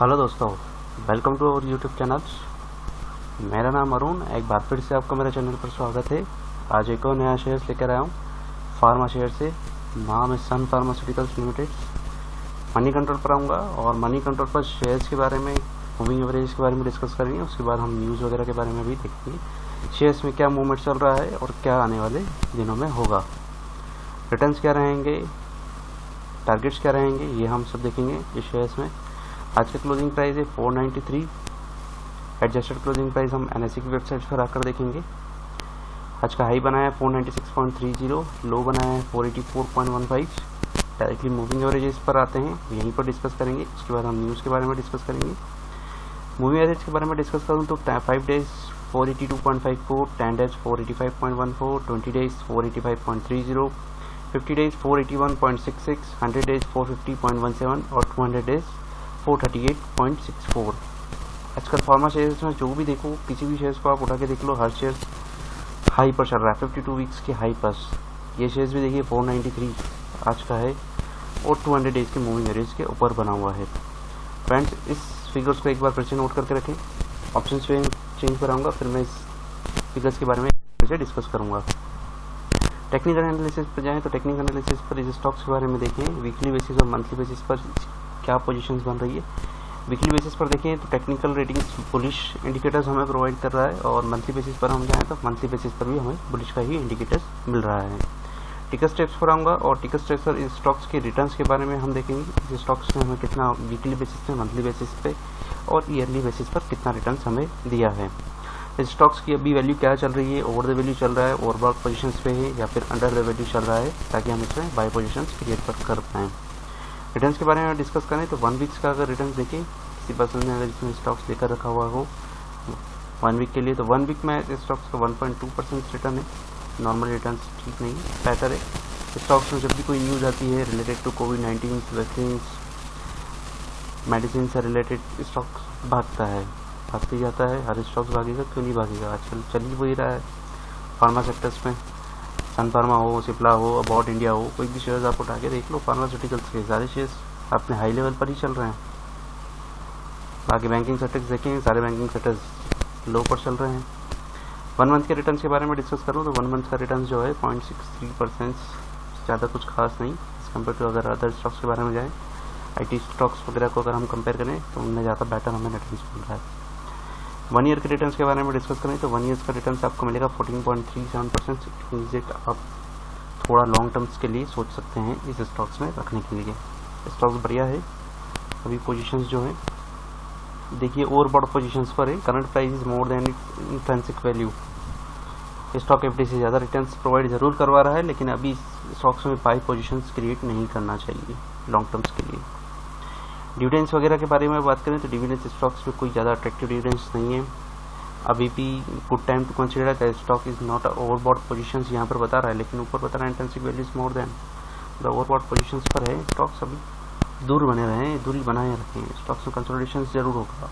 Hello दोस्तों, welcome to our YouTube channel. मेरा नाम अरुण, एक बार फिर से आपका मेरे चैनल पर स्वागत है। आज एक और नया शेयर्स लेकर आया हूँ फार्मा शेयर से। नाम है सन फार्मास्यूटिकल्स लिमिटेड। मनी कंट्रोल पर आऊँगा और मनी कंट्रोल पर शेयर्स के बारे में, मूविंग एवरेज के बारे में डिस्कस करेंगे। उसके बाद हम न्यूज़ वगैरह के बारे में भी देखेंगे, शेयर्स में क्या मूवमेंट चल रहा है और क्या आने वाले दिनों में होगा, रिटर्न्स क्या रहेंगे, टारगेट्स क्या रहेंगे, ये हम सब देखेंगे इस शेयर्स में। आज का क्लोजिंग प्राइस है 493। एडजस्टेड क्लोजिंग प्राइस हम NSE की वेबसाइट पर आकर देखेंगे। आज का हाई बनाया 496.30, लो बनाया है 484.15। डायरेक्टली मूविंग एवरेजेस पर आते हैं, यहीं पर डिस्कस करेंगे। उसके बाद हम न्यूज़ के बारे में डिस्कस करेंगे। मूविंग एवरेज के बारे में डिस्कस करूँ तो 5 days 482.54, 10 days 485.14, 20 days 485.30, 50 days 481.66, 100 days 450.17 और 200 डेज 438.64। आजकल फार्मा शेयर्स में जो भी देखो, किसी भी शेयर्स को आप उठा के देख लो, हर शेयर हाई पर चल रहा है, 52 वीक्स के हाई पर। ये शेयर्स भी देखिए 493 आज का है और 200 डेज के मूविंग एवरेज के ऊपर बना हुआ है। फ्रेंड्स, इस फिगर्स को एक बार फिर से नोट करके रखें। ऑप्शन चेंज पर आऊँगा, फिर मैं इस फिगर्स के बारे में डिस्कस करूँगा। टेक्निकल एनालिसिस पर जाएँ तो टेक्निकल एनालिसिस पर इस स्टॉक्स के बारे में देखें, वीकली बेसिस और मंथली बेसिस पर क्या पोजीशंस बन रही है। वीकली बेसिस पर देखें तो टेक्निकल रेटिंग्स बुलिश इंडिकेटर्स हमें प्रोवाइड कर रहा है, और मंथली बेसिस पर हम जाएँ तो मंथली बेसिस पर भी हमें बुलिश का ही इंडिकेटर्स मिल रहा है। टिकट स्टेप्स पर आऊँगा और टिकट स्टेप्स पर इस स्टॉक्स के रिटर्न्स के बारे में हम देखेंगे। इस स्टॉक्स में हमें कितना वीकली बेसिस पे, मंथली बेसिस पे और ईयरली बेसिस पर कितना रिटर्न्स हमें दिया है। इस स्टॉक्स की अभी वैल्यू क्या चल रही है, ओवर द वैल्यू चल रहा है, ओवरबॉट पोजीशंस पे है या फिर अंडर द वैल्यू चल रहा है, ताकि हम इसमें बाय पोजीशंस क्रिएट कर पाएँ। रिटर्न्स के बारे में डिस्कस करें तो 1 वीक्स का अगर रिटर्न्स देखें, किसी पर्सन ने अगर इसमें स्टॉक्स लेकर रखा हुआ हो 1 वीक के लिए, तो 1 वीक में इस स्टॉक्स का 1.2% रिटर्न है। नॉर्मल रिटर्न्स ठीक नहीं है, बेटर है। स्टॉक्स में जब भी कोई न्यूज़ आती है रिलेटेड टू कोविड-19 वैक्सीन, मेडिसिन से रिलेटेड, स्टॉक्स भागता है, भागते जाता है। हर स्टॉक्स भागेगा, क्यों नहीं भागेगा, आजकल चल ही वही रहा है। फार्मा सेक्टर्स में सन फार्मा हो, सिप्ला हो, अबाउट इंडिया हो, कोई भी शेयर्स आप उठा के देख लो, फार्मास्यूटिकल्स के सारे शेयर्स अपने हाई लेवल पर ही चल रहे हैं। बाकी बैंकिंग सेक्टर्स देखें, सारे बैंकिंग सेक्टर्स लो पर चल रहे हैं। 1 मंथ के रिटर्न्स के बारे में डिस्कस करूँ तो 1 मंथ का रिटर्न जो है 0.63%, ज़्यादा कुछ खास नहीं एज कम्पेयर टू अगर अदर स्टॉक्स के बारे में जाएँ। IT स्टॉक्स वगैरह को अगर हम कंपेयर करें तो उनमें ज़्यादा बेटर हमें रिटर्न्स मिल रहा है। 1 ईयर के रिटर्न्स के बारे में डिस्कस करें तो 1 ईयर्स का रिटर्न्स आपको मिलेगा 14.37%। आप थोड़ा लॉन्ग टर्म्स के लिए सोच सकते हैं इस स्टॉक्स में रखने के लिए। स्टॉक्स बढ़िया है। अभी पोजीशंस जो हैं देखिए, ओवरबॉट पोजीशंस पर है। Current price is more than intrinsic value. Stock FD से ज़्यादा रिटर्न्स प्रोवाइड ज़रूर करवा रहा है, लेकिन अभी स्टॉक्स में बाय पोजीशंस क्रिएट नहीं करना चाहिए लॉन्ग टर्म्स के लिए। डिविडेंड्स वगैरह के बारे में बात करें तो डिविडेंड्स स्टॉक्स में कोई ज़्यादा अट्रैक्टिव डिविडेंड्स नहीं है। अभी भी good time to consider that stock is not overbought positions यहाँ पर बता रहा है, लेकिन ऊपर बता रहा है intrinsic value is more than the overbought positions पर है। स्टॉक्स अभी दूर बने रहें, दूरी बनाए रखें। स्टॉक्स में कंसोलिडेशन जरूर होगा।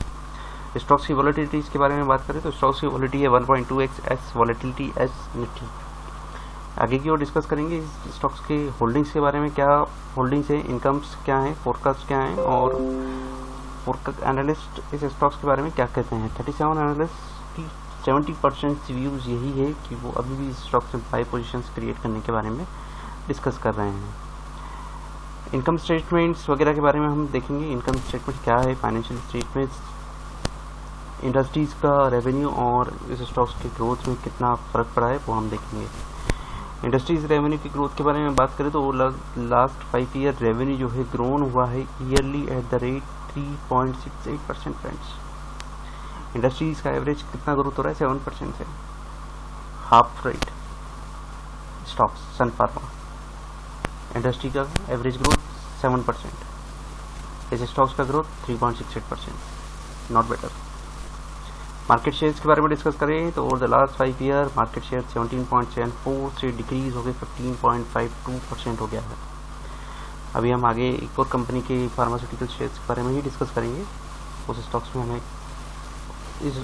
स्टॉक्स की वॉलेटिलिटीज़ के बारे में बात करें तो स्टॉक्स की वॉलेटिलिटी है 1.2x वॉलेटिलिटी एस निफ्टी। आगे की ओर डिस्कस करेंगे स्टॉक्स के होल्डिंग्स के बारे में, क्या होल्डिंग्स है, इनकम्स क्या हैं, फोरकास्ट क्या हैं, और फोरकास्ट एनालिस्ट इस स्टॉक्स के बारे में क्या कहते हैं। 37 एनालिस्ट की 70% व्यूज़ यही है कि वो अभी भी स्टॉक्स में बाय पोजीशंस क्रिएट करने के बारे में डिस्कस कर रहे हैं। इनकम स्टेटमेंट्स वगैरह के बारे में हम देखेंगे। इनकम स्टेटमेंट क्या है, फाइनेंशियल स्टेटमेंट्स, इंडस्ट्रीज़ का रेवेन्यू और इस स्टॉक्स की ग्रोथ में कितना फ़र्क पड़ा है वो हम देखेंगे। इंडस्ट्रीज़ रेवेन्यू की ग्रोथ के बारे में बात करें तो लास्ट 5 ईयर रेवेन्यू जो है ग्रोन हुआ है yearly at the rate 3.68%। Friends, industries का एवरेज कितना ग्रोथ हो रहा है, 7% है। हाफ रेट स्टॉक्स सन फार्मा, इंडस्ट्री का एवरेज ग्रोथ 7%, इस स्टॉक्स का growth 3.68%, not better. Market shares के बारे में डिस्कस करें तो over the last 5 year market share 17.74 से डिक्रीज हो गए 15.52% हो गया है। अभी हम आगे एक और कंपनी के फार्मास्यूटिकल शेयर्स के बारे में ही डिस्कस करेंगे। उस स्टॉक्स में हमें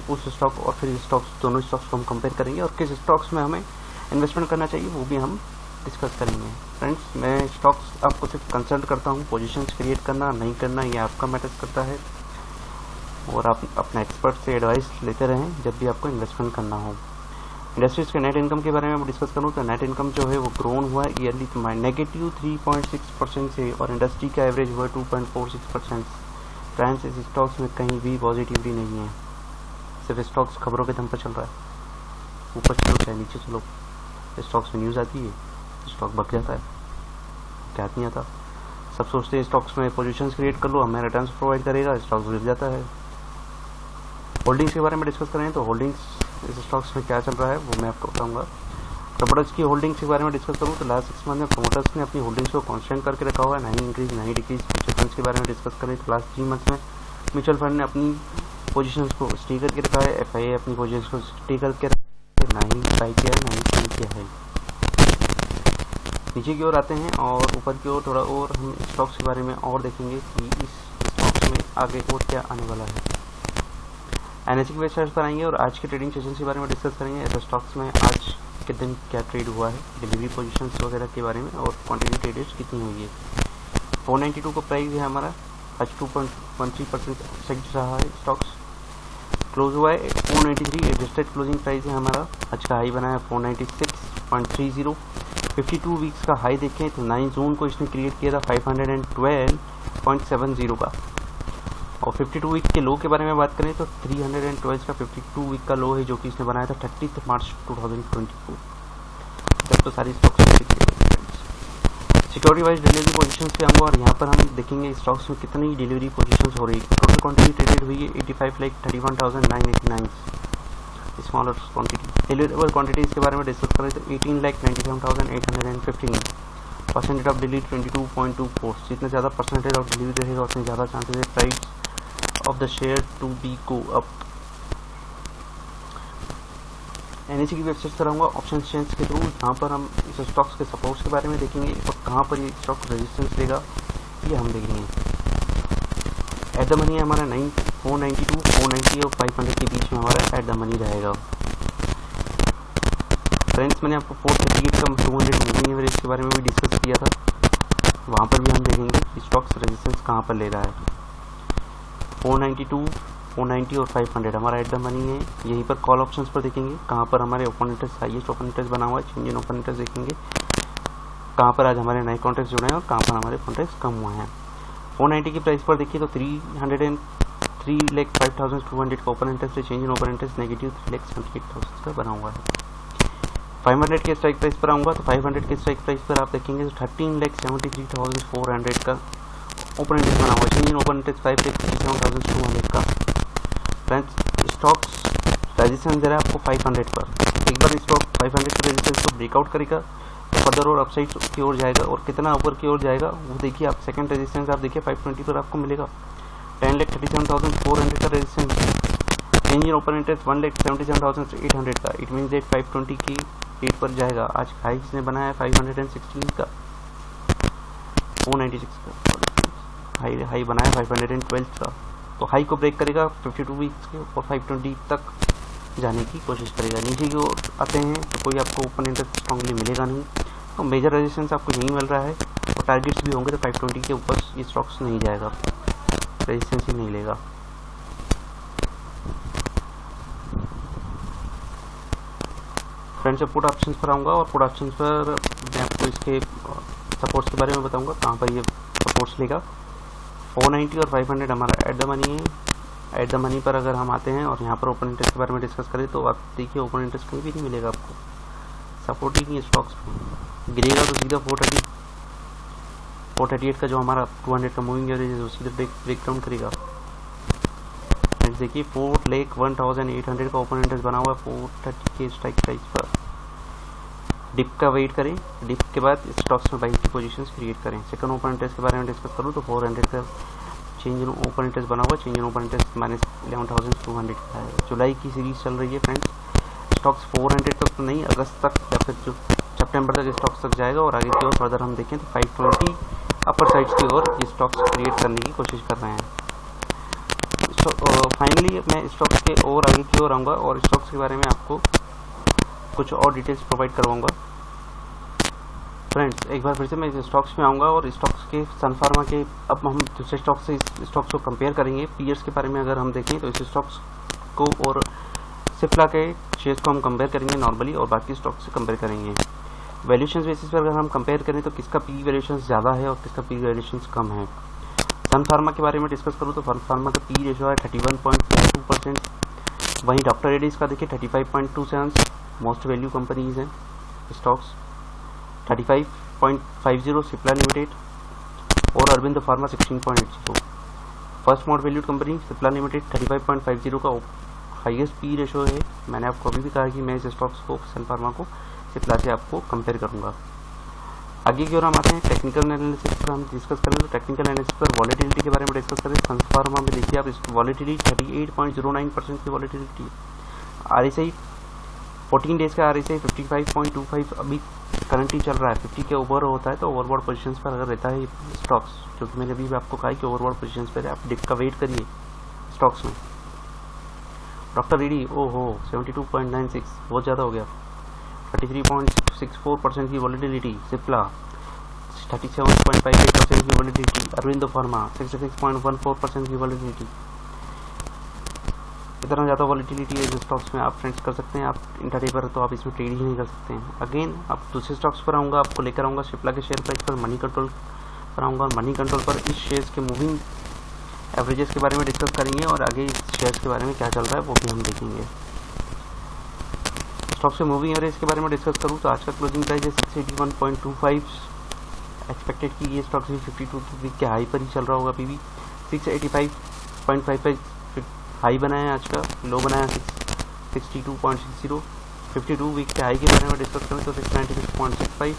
उस स्टॉक और फिर स्टॉक्स, दोनों स्टॉक्स को हम कंपेयर करेंगे और किस स्टॉक्स में हमें इन्वेस्टमेंट करना चाहिए वो भी हम डिस्कस करेंगे। फ्रेंड्स, मैं स्टॉक्स आपको सिर्फ कंसल्ट करता हूँ, पोजीशंस क्रिएट करना नहीं करना ये आपका मैटर करता है। और आप अपने एक्सपर्ट से एडवाइस लेते रहें जब भी आपको इन्वेस्टमेंट करना हो। इंडस्ट्रीज़ के नेट इनकम के बारे में डिस्कस करूँ तो नेट इनकम जो है वो ग्रोन हुआ है ईयरली -3.6% से, और इंडस्ट्री का एवरेज हुआ है 2.46%। फ्रांस इस स्टॉक्स में कहीं भी पॉजिटिविटी नहीं है, सिर्फ स्टॉक्स खबरों के दम पर चल रहा है। ऊपर चलो चाहे नीचे चलो, स्टॉक्स में न्यूज़ आती है, स्टॉक बढ़ जाता है, क्या नहीं आता। सब सोचते हैं स्टॉक्स में पोजीशंस क्रिएट कर लो, हमें रिटर्न्स प्रोवाइड करेगा, स्टॉक्स गिर जाता है। होल्डिंग्स के बारे में डिस्कस करें तो होल्डिंग्स इस स्टॉक्स में क्या चल रहा है वो मैं आपको बताऊंगा। प्रमोटर्स की होल्डिंग्स के बारे में डिस्कस करूँ तो लास्ट 6 मंथ में प्रमोटर्स ने अपनी होल्डिंग्स को कांस्टेंट करके रखा हुआ है, ना ही इंक्रीज ना ही डिक्रीज। म्यूचुअल फंड्स के बारे में डिस्कस करें तो लास्ट 3 मंथ्स में म्यूचुअल फंड ने अपनी पोजीशंस को स्टे करके रखा है, FIA अपनी पोजीशंस को स्टे करके रखा है, ना ही बाई किया है ना ही सेल किया है। नीचे की ओर आते हैं और ऊपर की ओर थोड़ा और हम स्टॉक्स के बारे में और देखेंगे कि इस स्टॉक्स में आगे और क्या आने वाला है। NSE की वेबसाइट पर आएंगे और आज के ट्रेडिंग सेशन के बारे में डिस्कस करेंगे। ऐसे स्टॉक्स में आज के दिन क्या ट्रेड हुआ है, डिलीवरी पोजीशंस वगैरह के बारे में, और क्वांटिटी ट्रेडेड कितनी हुई है। 492 का प्राइस है हमारा, आज 2.13% सेक्ट रहा है। स्टॉक्स क्लोज हुआ है 493, एडजस्टेड क्लोजिंग प्राइस है हमारा, आज का हाई बना है 496.30। 52 वीक्स का हाई देखें तो 9 जून को इसने क्रिएट किया था 512.70 का। और 52 वीक के लो के बारे में बात करें तो 312 का 52 वीक का लो है, जो कि इसने बनाया था 30 मार्च 2024। जब तो सारी stocks security wise delivery positions पे आऊँगा और यहाँ पर हम देखेंगे स्टॉक्स में कितनी डिलीवरी पोजीशंस हो रही है। टोटल क्वांटिटी ट्रेडेड हुई है 85,31,989 स्मॉलर क्वांटिटी। डिलीवरेबल क्वांटिटीज़ के बारे में डिस्कस करें तो 18,97,815, परसेंटेज ऑफ डिलीवरी 22.24। जितना ज़्यादा परसेंटेज ऑफ डिलीवरी रहेगा उतने ज़्यादा चांसेस है price of the share to be go up. NSE की वेबसाइट पर आऊँगा ऑप्शन चेंज के थ्रू, यहाँ पर हम इस स्टॉक्स के सपोर्ट्स के बारे में देखेंगे और कहाँ पर ये स्टॉक रेजिस्टेंस देगा ये हम देखेंगे। एट द मनी हमारा 492, 490 और 500 के बीच में हमारा एट द मनी रहेगा। फ्रेंड्स मैंने आपको 438 का 200 मूविंग एवरेज के बारे में भी डिस्कस किया था, वहाँ पर भी हम देखेंगे कि स्टॉक्स रेजिस्टेंस कहाँ पर ले रहा है। 492, 490 और 500 हमारा एट द मनी है। यहीं पर कॉल ऑप्शंस पर देखेंगे कहाँ पर हमारे open interest highest open interest बना हुआ है, चेंज इन ओपन इंटरेस्ट देखेंगे कहाँ पर आज हमारे नए कॉन्ट्रैक्ट जुड़े हैं और कहाँ पर हमारे कॉन्ट्रैक्ट कम हुए हैं। 490 की प्राइस पर देखिए तो 303,05,200 का ओपन इंटरेस्ट है, change in open interest negative 3,78,000 का बना हुआ है। 500 के स्ट्राइक प्राइस पर आऊँगा तो 500 के स्ट्राइक प्राइस पर आप देखेंगे तो 13,73,400 का ओपन इंटरेस्ट बना हुआ है, चेंज इन ओपन इंटरेस्ट 5,57,200 का। फ्रेंड्स स्टॉक्स रेजिस्टेंस दे रहा है आपको 500 पर। एक बार स्टॉक 500 के रेजिस्टेंस को ब्रेकआउट करेगा तो फर्दर और अपसाइड की ओर जाएगा, और कितना ऊपर की ओर जाएगा वो देखिए आप। सेकंड रेजिस्टेंस आप देखिए 520 पर आपको मिलेगा, 10,37,400 का resistance. Change in open interest 1,77,800 का। इट मीन्स डेट 520 की डेट पर जाएगा। आज हाई इसने बनाया है 516 का, 496 का हाई बनाया 512 का। तो हाई को ब्रेक करेगा 52 वीक्स के और 520 तक जाने की कोशिश करेगा। नीचे की ओर आते हैं तो कोई आपको ओपन इंटरेस्ट स्ट्रांगली मिलेगा नहीं, तो मेजर रेजिस्टेंस आपको यहीं मिल रहा है, और टारगेट्स भी होंगे तो 520 के ऊपर ये स्टॉक्स नहीं जाएगा, रेजिस्टेंस ही नहीं लेगा। फ्रेंड्स पुट ऑप्शंस पर आऊँगा और पुट ऑप्शंस पर मैं आपको इसके सपोर्ट्स के बारे में बताऊँगा कहाँ पर ये सपोर्ट्स लेगा। 490 और 500 हमारा एट द मनी है। एट द मनी पर अगर हम आते हैं और यहाँ पर ओपन इंटरेस्ट के बारे में डिस्कस करें तो आप देखिए ओपन इंटरेस्ट कहीं भी नहीं मिलेगा आपको, सपोर्ट ही नहीं है स्टॉक्स में। गिरेगा तो सीधा 438 का जो हमारा 200 का मूविंग एवरेज है सीधा ब्रेक डाउन करेगा। देखिए 4,01,800 का ओपन इंटरेस्ट बना हुआ है 430 के स्ट्राइक प्राइस पर। डिप का वेट करें, डिप के बाद स्टॉक्स में बाइंग की पोजीशंस क्रिएट करें। सेकंड ओपन इंटरेस्ट के बारे में डिस्कस करूँ तो 400 का चेंज इन ओपन इंटरेस्ट बना हुआ है, चेंज इन ओपन इंटरेस्ट -11,200 का है। जुलाई की सीरीज चल रही है फ्रेंड्स। स्टॉक्स 400 तक तो नहीं, अगस्त तक या फिर जो सितंबर तक स्टॉक्स तक जाएगा, और आगे की ओर फर्दर हम देखें तो 520 अपर साइड्स की ओर ये स्टॉक्स क्रिएट करने की कोशिश कर रहे हैं। फाइनली मैं स्टॉक्स के और आगे की ओर आऊँगा और स्टॉक्स के बारे में आपको कुछ और डिटेल्स प्रोवाइड करवाऊँगा। फ्रेंड्स एक बार फिर से मैं स्टॉक्स में आऊँगा और स्टॉक्स के सन फार्मा के अब हम दूसरे स्टॉक से इस स्टॉक्स को कंपेयर करेंगे। पीयर्स के बारे में अगर हम देखें तो इस स्टॉक्स को और सिप्ला के शेयर्स को हम कंपेयर करेंगे नॉर्मली और बाकी स्टॉक से कंपेयर करेंगे। वैल्यूएशन बेसिस पर अगर हम कंपेयर करें तो किसका पी वैल्यूएशन ज़्यादा है और किसका पी वैल्यूएशन कम है। सन फार्मा के बारे में डिस्कस करूँ तो सन फार्मा का पी रेशो है 31.42%। वहीं डॉक्टर रेड्डीज का देखिए 35.27, मोस्ट वैल्यू कंपनीज हैं स्टॉक्स। 35.50 सिप्ला लिमिटेड और Arvind Pharma 16.80। First most valued company Cipla limited 35.50 का हाईएस्ट पी रेशो है। मैंने आपको अभी भी कहा कि मैं इस स्टॉक्स को सन फार्मा को सिप्ला से आपको कंपेयर करूंगा। आगे की ओर हम आते हैं टेक्निकल एनालिसिस पर हम डिस्कस करें तो टेक्निकल एनालिसिस पर वॉलेटिलिटी के बारे में डिस्कस करें। सन फार्मा में देखिए आप इस वॉलेटिलिटी 38.09% की वॉलेटिलिटी। RSI 14 डेज का RSI 55.25 अभी करंटली चल रहा है। 50 के ओवर होता है तो ओवरबॉट पोजीशंस पर अगर रहता है स्टॉक्स, जो कि मैंने अभी भी आपको कहा है कि ओवरबॉट पोजीशंस पर आप डिप का वेट करिए स्टॉक्स में। डॉक्टर रेड्डी ओहो 72.96 बहुत ज़्यादा हो गया। 33.64% की वॉलेटिलिटी। सिप्ला 37.58% की वॉलेटिलिटी। अरविंद फार्मा 66.14% की वॉलेटिलिटी। इतना ज़्यादा वॉलेटिलिटी है स्टॉक्स में आप फ्रेंड्स कर सकते हैं। आप इंट्राडे पर तो आप इसमें ट्रेड ही नहीं कर सकते हैं। अगेन आप दूसरे स्टॉक्स पर आऊँगा, आपको लेकर आऊँगा सिप्ला के शेयर प्राइस पर, मनी कंट्रोल पर आऊँगा और मनी कंट्रोल पर इस शेयर्स के मूविंग एवरेजेस के बारे में डिस्कस करेंगे और आगे इस शेयर्स के बारे में क्या चल रहा है वो भी हम देखेंगे। स्टॉक से मूविंग एवरेज के बारे में डिस्कस करूँ तो आज का क्लोजिंग प्राइस है 681.25। एक्सपेक्टेड कि ये स्टॉक 52 वीक के हाई पर ही चल रहा होगा। अभी भी 685.55 हाई बनाया आज का, लो बनाया 662.60। 52 वीक के हाई के बारे में डिस्कस करें तो 696.65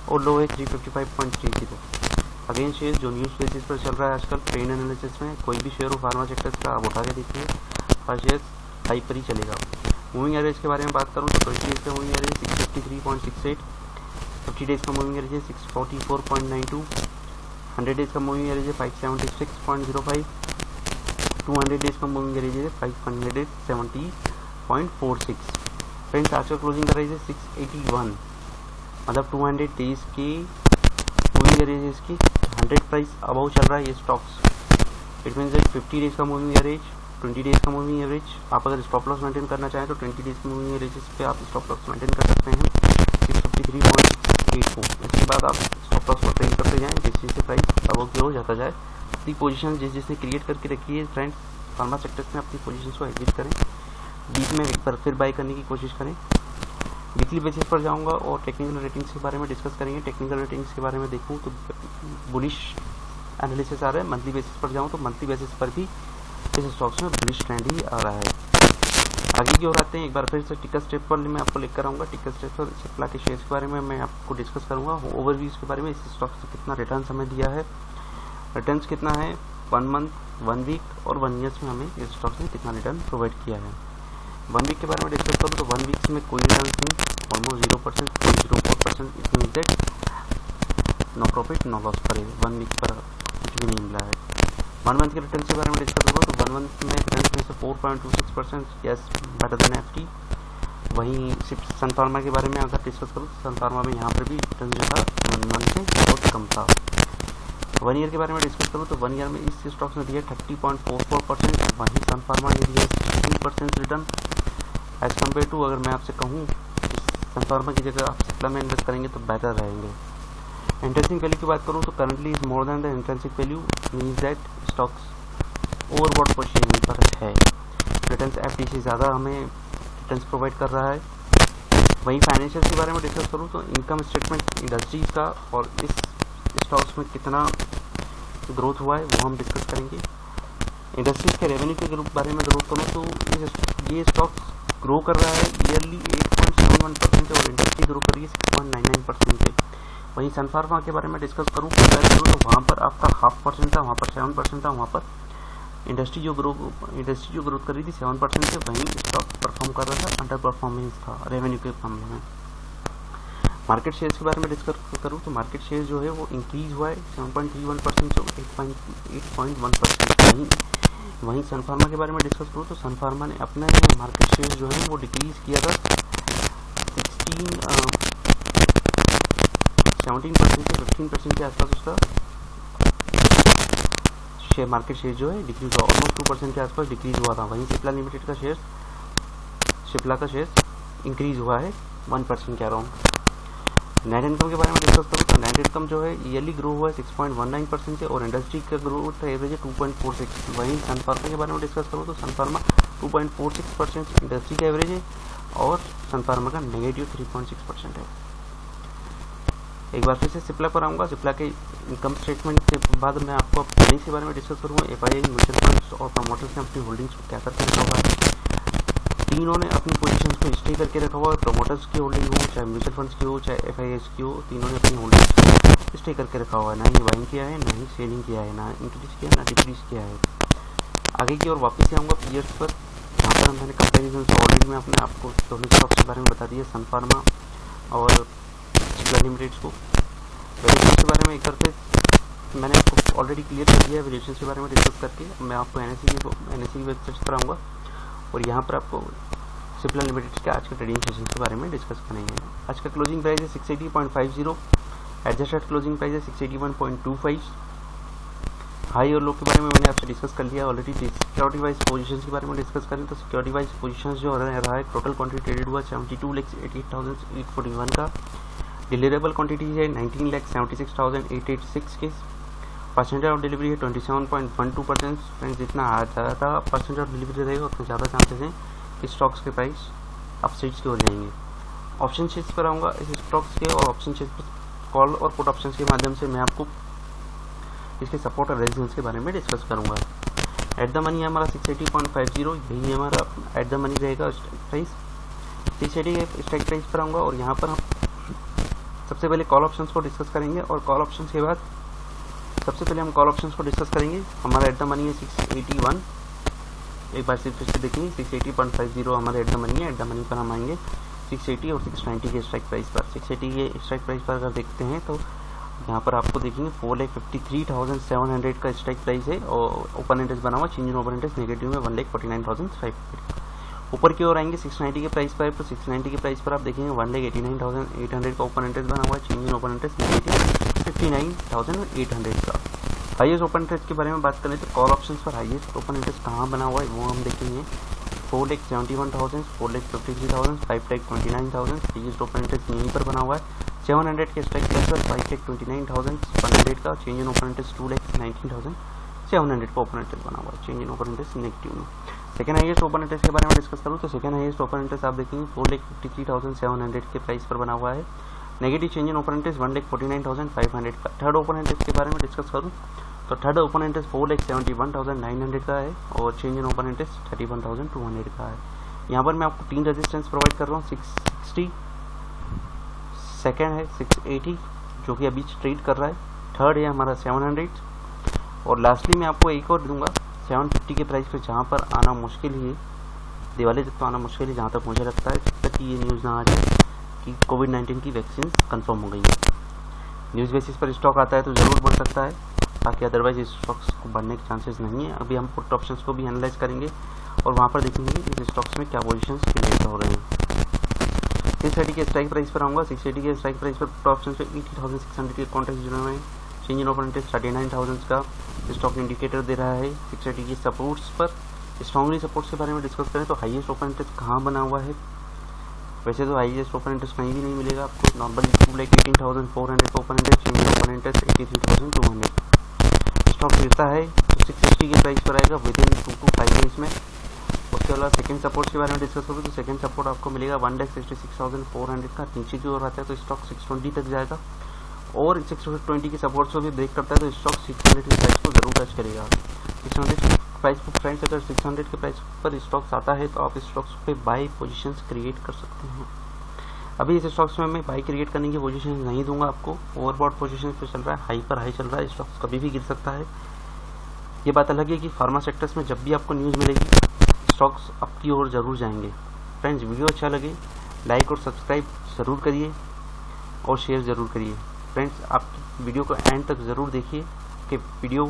और लो है 355.30। अगेन शेयर जो न्यूज़ बेसिस पर चल रहा है आजकल ट्रेंड एनालिसिस में, कोई भी शेयर हो फार्मा सेक्टर का आप उठा के देखिए हर शेयर हाई पर ही चलेगा। मूविंग एवरेज के बारे में बात करूँ तो 20 डेज का मूविंग एवरेज 653.68, 50 डेज का मूविंग एवरेज है 644.92, 100 डेज का मूविंग एवरेज है 576.05, 200 डेज का मूविंग एवरेज है 570.46। फ्रेंड्स आज का क्लोजिंग प्राइस है 681, मतलब 200 डेज के मूविंग एवरेज की 100 प्राइस अबव चल रहा है ये स्टॉक्स। इट मीन्स 50 डेज का मूविंग एवरेज, 20 डेज का मूविंग एवरेज। आप अगर स्टॉप लॉस मेंटेन करना चाहें तो 20 डेज की मूविंग एवरेज पे आप स्टॉप लॉस मेंटेन कर सकते हैं 653.84। इसके बाद आप स्टॉप लॉस को ट्रेड करते जाएँ, जिस चीज़ से प्राइस अबव की ओर जाता जाए। अपनी पोजीशन जिसने क्रिएट करके रखी है फ्रेंड्स फार्मा सेक्टर्स में, अपनी पोजीशन को एग्जिट करें, बीच में एक बार फिर बाय करने की कोशिश करें। वीकली बेसिस पर जाऊंगा और टेक्निकल रेटिंग्स के बारे में डिस्कस करेंगे। टेक्निकल रेटिंग्स के बारे में देखूं तो बुलिश एनालिसिस आ रहा है। मंथली बेसिस पर जाऊं तो मंथली बेसिस पर भी इस स्टॉक्स में बुलिश ट्रेंड ही आ रहा है। आगे की ओर आते हैं, एक बार फिर से टिकर स्टेप पर मैं आपको लेकर आऊँगा। टिकर स्टेप पर सिप्ला के शेयर्स के बारे में मैं आपको डिस्कस करूँगा, ओवरव्यूज के बारे में, इस स्टॉक से कितना रिटर्न हमें दिया है, रिटर्न्स कितना है 1 मंथ, 1 वीक और 1 ईयर्स में हमें इस स्टॉक्स ने कितना रिटर्न प्रोवाइड किया है। 1 वीक के बारे में डिस्कस करूँ तो 1 वीक्स में कोई रिटर्न नहीं, almost 0%, 0.04%। It means that no profit no loss पर 1 वीक पर कुछ भी नहीं मिला है। 1 मंथ के रिटर्न के बारे में डिस्कस करूँ तो 1 मंथ में रिटर्न में से 4.26%, यस बेटर देन FD। वहीं सन फार्मा के बारे में अगर डिस्कस करूँ तो सन फार्मा में यहाँ पर भी रिटर्न जो था 1 मंथ से बहुत कम था। 1 ईयर के बारे में डिस्कस करूँ तो 1 ईयर में इस स्टॉक्स ने दिया 30.44%, वहीं सन फार्मा ने दिया 16% रिटर्न। एज कम्पेयर टू अगर मैं आपसे कहूँ सन फार्मा की जगह आप सिप्ला में इन्वेस्ट करेंगे तो बेहतर रहेंगे। इंट्रेंसिक वैल्यू की बात करूँ तो currently is more than the intrinsic value, means that stocks overbought position पर है। रिटर्न्स FD से ज़्यादा हमें रिटर्न्स प्रोवाइड कर रहा है। वहीं फाइनेंशियल के बारे में डिस्कस करूँ तो इनकम स्टेटमेंट इंडस्ट्रीज का और इस स्टॉक्स में कितना ग्रोथ हुआ है वो हम डिस्कस करेंगे। इंडस्ट्रीज के रेवेन्यू के बारे में ग्रोथ करूँ तो ये स्टॉक्स ग्रो कर रहा है ईयरली 8.71% और इंडस्ट्री ग्रो कर रही है 6.99% पे। वहीं सन फार्मा के बारे में डिस्कस करूँ तो वहाँ पर आपका 0.5% था, वहाँ पर 7% था। वहाँ पर इंडस्ट्री जो ग्रोथ कर रही थी 7% से, वहीं स्टॉक परफॉर्म कर रहा था, अंडर परफॉर्मेंस था रेवेन्यू के मामले में। मार्केट शेयर्स के बारे में डिस्कस करूँ तो मार्केट शेयर जो है वो इंक्रीज हुआ है 7.31% से 8.1%। वहीं सन फार्मा के बारे में डिस्कस करूँ तो सन फार्मा ने अपना मार्केट शेयर जो है वो डिक्रीज किया था 17% से 15% के आसपास उसका शेयर मार्केट शेयर जो है डिक्रीज हुआ, ऑलमोस्ट 2% के आसपास डिक्रीज हुआ था। वहीं सिप्ला लिमिटेड का शेयर, सिप्ला का शेयर इंक्रीज हुआ है 1% के अराउंड। नेट इनकम के बारे में डिस्कस करूँ तो नेट इनकम जो है ईयरली ग्रो हुआ है 6.19% से और इंडस्ट्री का ग्रोथ एवरेज है 2.46। वहीं सन फार्मा के बारे में डिस्कस करूँ तो सन फार्मा 2.46% इंडस्ट्री का एवरेज है और सन फार्मा का नेगेटिव 3.6% है। एक बार फिर से सिप्ला पर आऊँगा। सिप्ला के इनकम स्टेटमेंट के बाद मैं आपको अर्निंग्स के बारे में डिस्कस करूँगा। एफआईआई, म्यूचुअल फंड्स और प्रमोटर्स ने अपनी होल्डिंग्स को क्या करके रखा हुआ है। तीनों ने अपनी पोजीशंस को स्टे करके रखा हुआ है। प्रमोटर्स की होल्डिंग हो, चाहे म्यूचुअल फंड्स की हो, चाहे एफआईआईस की हो, तीनों ने अपनी होल्डिंग्स को स्टे करके रखा हुआ है। ना ही बाइंग किया है, ना ही सेलिंग किया है, ना इंक्रीज किया, ना डिक्रीज किया है। आगे की ओर वापस आऊँगा पीरियड्स पर, जहाँ पर मैंने कंपेरिजन ऑलरेडी मैं अपने आपको दोनों स्टॉक्स के बारे में बता दिया, सन फार्मा और सिप्ला लिमिटेड को। वैल्यूएशन के बारे में एक करते मैंने आपको ऑलरेडी क्लियर कर दिया है वैल्यूएशन के बारे में डिस्कस करके। मैं आपको एनएसई की वेबसाइट पर आऊँगा और यहाँ पर आपको सिप्ला लिमिटेड के आज के ट्रेडिंग सेशन के बारे में डिस्कस करेंगे। आज का क्लोजिंग प्राइस है 680.50, एडजस्टेड क्लोजिंग प्राइस है 681.25। हाई और लो के बारे में मैंने आपसे डिस्कस कर लिया ऑलरेडी। सिक्योरिटी वाइज पोजीशंस के बारे में डिस्कस करें तो सिक्योरिटी वाइज पोजीशंस जो रहा है, टोटल क्वांटिटी ट्रेडेड हुआ 72,88,841 का। डिलीवरेबल क्वांटिटी है 19,76,886 के। परसेंटेज ऑफ डिलीवरी है 27.12%। फ्रेंड्स, जितना ज़्यादा परसेंटेज ऑफ डिलीवरी रहेगा उतना ज़्यादा चांसेस हैं कि स्टॉक्स के प्राइस अपसाइड्स की हो जाएंगे। ऑप्शन शेयर्स पर आऊँगा। इस स्टॉक्स के और ऑप्शन शेयर्स पर कॉल और पुट ऑप्शन के माध्यम से मैं आपको इसके सपोर्ट और रेजिस्टेंस के बारे में डिस्कस करूँगा। एट द मनी हमारा 680.50, यही हमारा एट द मनी रहेगा प्राइस। 680 के स्ट्राइक प्राइस पर आऊँगा और यहाँ पर हम सबसे पहले कॉल ऑप्शंस को डिस्कस करेंगे और कॉल ऑप्शंस के बाद सबसे पहले हम कॉल ऑप्शंस को डिस्कस करेंगे। हमारा एट द मनी है 681। एक बार सिर्फ फिर से देखेंगे 680.50 हमारे एट द मनी है। एट द मनी पर हम आएंगे 680 और 690 के स्ट्राइक प्राइस पर। 680 के स्ट्राइक प्राइस पर अगर देखते हैं तो यहाँ पर आपको देखेंगे 4,53,700 का स्ट्राइक प्राइस है और ओपन इंटरेस्ट बना हुआ, change in open interest negative में 1,49,500। ऊपर की ओर आएंगे 690 के प्राइस पर। तो 690 के प्राइस पर आप देखेंगे 1,89,800 का ओपन इंटरेस्ट बना हुआ है, change in open interest negative 59,800 का। हाईएस्ट ओपन इंटरेस्ट के बारे में बात करें तो कॉल ऑप्शंस पर हाईएस्ट ओपन इंटरेस्ट कहाँ बना हुआ है वो हम देखेंगे। 4,71,000, 4,53,000, 5,29,000 हाईएस्ट ओपन इंटरेस्ट यहीं पर बना हुआ है। 700 के स्ट्राइक प्राइस पर 5,29,100 का, चेंज इन ओपन इंटरेस्ट 2,19,700 का ओपन इंटरेस्ट बना हुआ है, change in open interest negative में। सेकंड हाईएस्ट ओपन इंटरेस्ट के बारे में डिस्कस करूँ तो सेकंड हाईएस्ट ओपन इंटरेस्ट आप देखेंगे 4,53,700 के प्राइस पर बना हुआ है, negative change in open interest 1,49,500 का। थर्ड ओपन इंटरेस्ट के बारे में डिस्कस करूँ तो थर्ड ओपन इंटरेस्ट 4,71,900 का है और चेंज इन ओपन इंटरेस्ट 31,200 का है। यहाँ पर मैं आपको 3 रेजिस्टेंस प्रोवाइड कर रहा हूँ। 660, सेकेंड है 680 जो कि अभी ट्रेड कर रहा है, थर्ड है हमारा 700 और लास्टली मैं आपको एक और दूंगा 750 के प्राइस पर, जहाँ पर आना मुश्किल ही है, दिवाली तक तो आना मुश्किल है जहाँ तक मुझे लगता है, जब तक ये न्यूज़ ना आ जाए कि कोविड-19 की वैक्सीन कंफर्म हो गई है। न्यूज़ बेसिस पर स्टॉक आता है तो ज़रूर बढ़ सकता है, बाकी अदरवाइज इस स्टॉक्स को बढ़ने के चांसेस नहीं है। अभी हम पुट ऑप्शंस को भी एनालाइज करेंगे और वहाँ पर देखेंगे इस स्टॉक्स में क्या पोजीशंस क्रिएट हो रहे हैं। 680 के स्ट्राइक प्राइस पर आऊँगा। 680 के स्ट्राइक प्राइस पर पुट ऑप्शन पे 80,600 के कॉन्ट्रैक्ट जुड़े हुए हैं, चेंज इन ओपन इंटरेस्ट 39,000 का स्टॉक इंडिकेटर दे रहा है। 680 के सपोर्ट्स पर स्ट्रॉन्गली सपोर्ट्स के बारे में डिस्कस करें तो हाईएस्ट ओपन इंटरेस्ट कहाँ बना हुआ है, वैसे तो हाईएस्ट ओपन इंटरेस्ट कहीं भी नहीं मिलेगा आपको। नॉर्मली 2,18,400 का open interest, change in open interest 83,200। Stock गिरता है तो 660 के प्राइस पर आएगा विद इन 2 to 5 डेज में। उसके अलावा सेकंड सपोर्ट के बारे में डिस्कस करूँ तो सेकंड सपोर्ट आपको मिलेगा 1,66,400 का, नीचे की ओर आता है तो स्टॉक 620 तक जाएगा और 620 के सपोर्ट को भी ब्रेक करता है तो स्टॉक 600 के प्राइस को जरूर टच करेगा। 600 के प्राइस पर फ्रेंड्स अगर 600 के प्राइस पर स्टॉक्स आता है तो आप स्टॉक्स पे बाई पोजीशंस क्रिएट कर सकते हैं। अभी इस स्टॉक्स में मैं बाई क्रिएट करने की पोजीशन नहीं दूंगा आपको, ओवरबॉट पोजीशन पे चल रहा है, हाई पर हाई चल रहा है, स्टॉक्स कभी भी गिर सकता है। ये बात अलग है कि फार्मा सेक्टर्स में जब भी आपको न्यूज़ मिलेगी स्टॉक्स आपकी ओर जरूर जाएंगे। फ्रेंड्स, वीडियो अच्छा लगे लाइक और सब्सक्राइब ज़रूर करिए और शेयर ज़रूर करिए। फ्रेंड्स, आप वीडियो को एंड तक ज़रूर देखिए कि वीडियो